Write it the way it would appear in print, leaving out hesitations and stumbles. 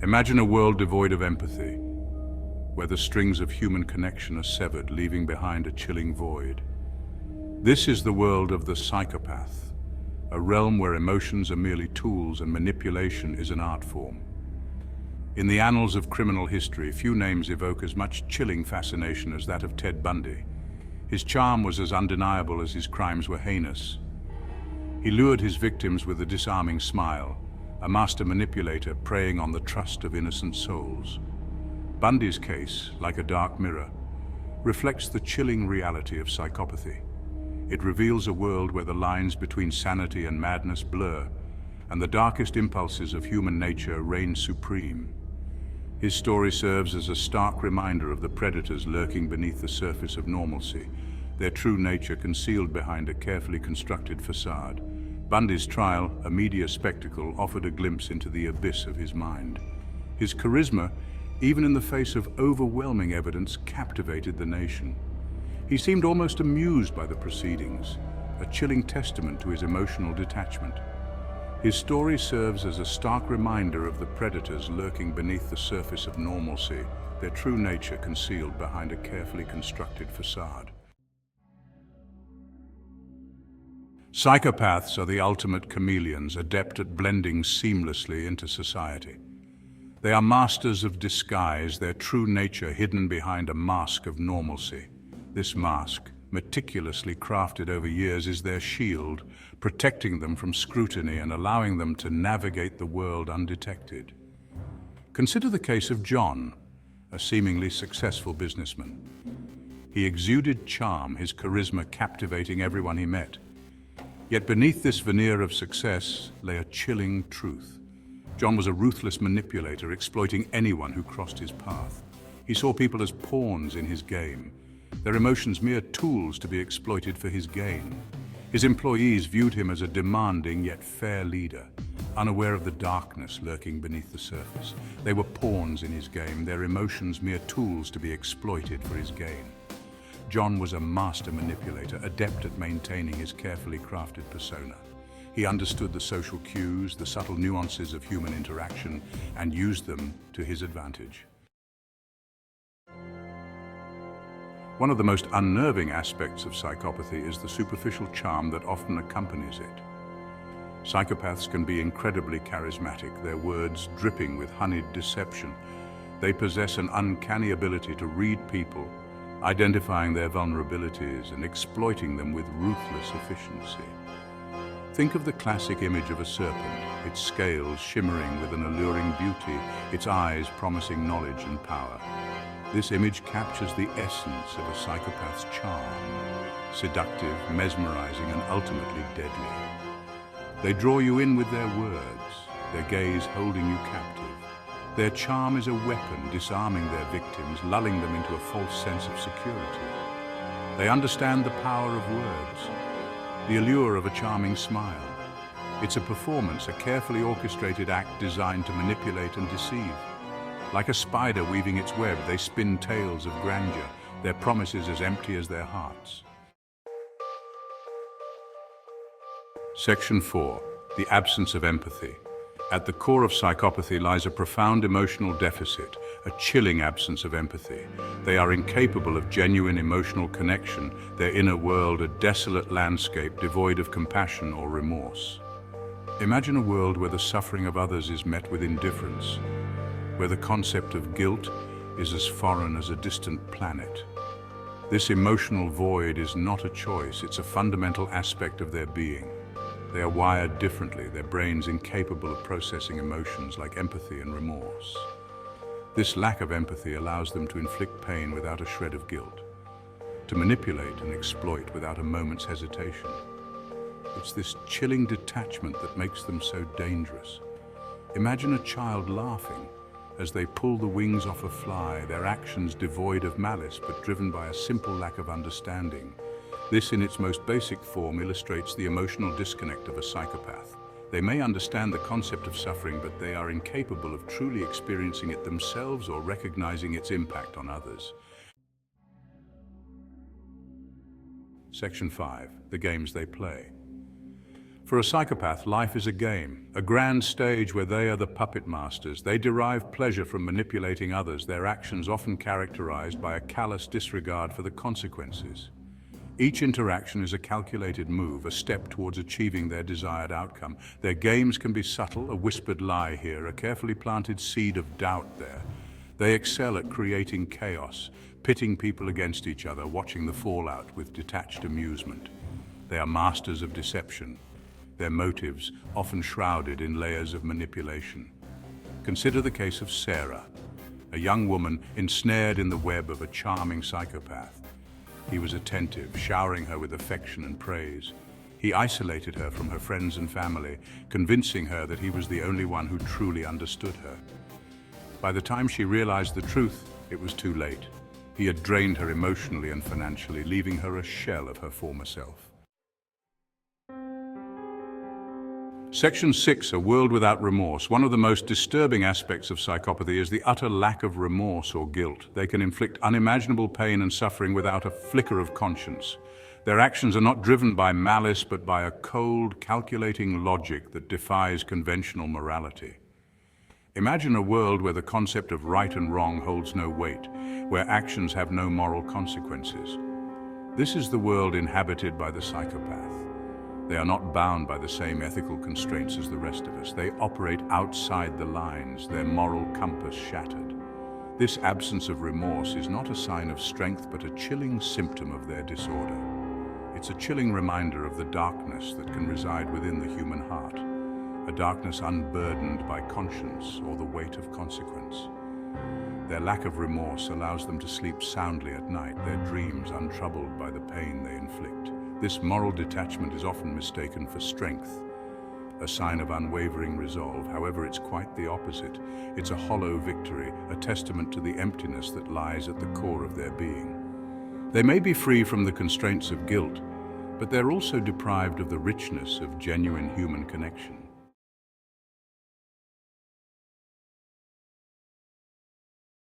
Imagine a world devoid of empathy, where the strings of human connection are severed, leaving behind a chilling void. This is the world of the psychopath, a realm where emotions are merely tools and manipulation is an art form. In the annals of criminal history, few names evoke as much chilling fascination as that of Ted Bundy. His charm was as undeniable as his crimes were heinous. He lured his victims with a disarming smile, a master manipulator preying on the trust of innocent souls. Bundy's case, like a dark mirror, reflects the chilling reality of psychopathy. It reveals a world where the lines between sanity and madness blur, and the darkest impulses of human nature reign supreme. His story serves as a stark reminder of the predators lurking beneath the surface of normalcy, their true nature concealed behind a carefully constructed facade. Bundy's trial, a media spectacle, offered a glimpse into the abyss of his mind. His charisma, even in the face of overwhelming evidence, captivated the nation. He seemed almost amused by the proceedings, a chilling testament to his emotional detachment. His story serves as a stark reminder of the predators lurking beneath the surface of normalcy, their true nature concealed behind a carefully constructed facade. Psychopaths are the ultimate chameleons, adept at blending seamlessly into society. They are masters of disguise, their true nature hidden behind a mask of normalcy. This mask, meticulously crafted over years, is their shield, protecting them from scrutiny and allowing them to navigate the world undetected. Consider the case of John, a seemingly successful businessman. He exuded charm, his charisma captivating everyone he met. Yet beneath this veneer of success lay a chilling truth. John was a ruthless manipulator, exploiting anyone who crossed his path. He saw people as pawns in his game, their emotions mere tools to be exploited for his gain. His employees viewed him as a demanding yet fair leader, unaware of the darkness lurking beneath the surface. They were pawns in his game, their emotions mere tools to be exploited for his gain. John was a master manipulator, adept at maintaining his carefully crafted persona. He understood the social cues, the subtle nuances of human interaction, and used them to his advantage. One of the most unnerving aspects of psychopathy is the superficial charm that often accompanies it. Psychopaths can be incredibly charismatic, their words dripping with honeyed deception. They possess an uncanny ability to read people, identifying their vulnerabilities and exploiting them with ruthless efficiency. Think of the classic image of a serpent, its scales shimmering with an alluring beauty, its eyes promising knowledge and power. This image captures the essence of a psychopath's charm, seductive, mesmerizing, and ultimately deadly. They draw you in with their words, their gaze holding you captive. Their charm is a weapon, disarming their victims, lulling them into a false sense of security. They understand the power of words, the allure of a charming smile. It's a performance, a carefully orchestrated act designed to manipulate and deceive. Like a spider weaving its web, they spin tales of grandeur, their promises as empty as their hearts. Section 4. The absence of empathy. At the core of psychopathy lies a profound emotional deficit, a chilling absence of empathy. They are incapable of genuine emotional connection, their inner world a desolate landscape devoid of compassion or remorse. Imagine a world where the suffering of others is met with indifference, where the concept of guilt is as foreign as a distant planet. This emotional void is not a choice, it's a fundamental aspect of their being. They are wired differently, their brains incapable of processing emotions like empathy and remorse. This lack of empathy allows them to inflict pain without a shred of guilt, to manipulate and exploit without a moment's hesitation. It's this chilling detachment that makes them so dangerous. Imagine a child laughing as they pull the wings off a fly, their actions devoid of malice but driven by a simple lack of understanding. This, in its most basic form, illustrates the emotional disconnect of a psychopath. They may understand the concept of suffering, but they are incapable of truly experiencing it themselves or recognizing its impact on others. Section 5. The games they play. For a psychopath, life is a game, a grand stage where they are the puppet masters. They derive pleasure from manipulating others, their actions often characterized by a callous disregard for the consequences. Each interaction is a calculated move, a step towards achieving their desired outcome. Their games can be subtle, a whispered lie here, a carefully planted seed of doubt there. They excel at creating chaos, pitting people against each other, watching the fallout with detached amusement. They are masters of deception, their motives often shrouded in layers of manipulation. Consider the case of Sarah, a young woman ensnared in the web of a charming psychopath. He was attentive, showering her with affection and praise. He isolated her from her friends and family, convincing her that he was the only one who truly understood her. By the time she realized the truth, it was too late. He had drained her emotionally and financially, leaving her a shell of her former self. Section 6, A World Without Remorse. One of the most disturbing aspects of psychopathy is the utter lack of remorse or guilt. They can inflict unimaginable pain and suffering without a flicker of conscience. Their actions are not driven by malice, but by a cold, calculating logic that defies conventional morality. Imagine a world where the concept of right and wrong holds no weight, where actions have no moral consequences. This is the world inhabited by the psychopath. They are not bound by the same ethical constraints as the rest of us. They operate outside the lines, their moral compass shattered. This absence of remorse is not a sign of strength, but a chilling symptom of their disorder. It's a chilling reminder of the darkness that can reside within the human heart, a darkness unburdened by conscience or the weight of consequence. Their lack of remorse allows them to sleep soundly at night, their dreams untroubled by the pain they inflict. This moral detachment is often mistaken for strength, a sign of unwavering resolve. However, it's quite the opposite. It's a hollow victory, a testament to the emptiness that lies at the core of their being. They may be free from the constraints of guilt, but they're also deprived of the richness of genuine human connection.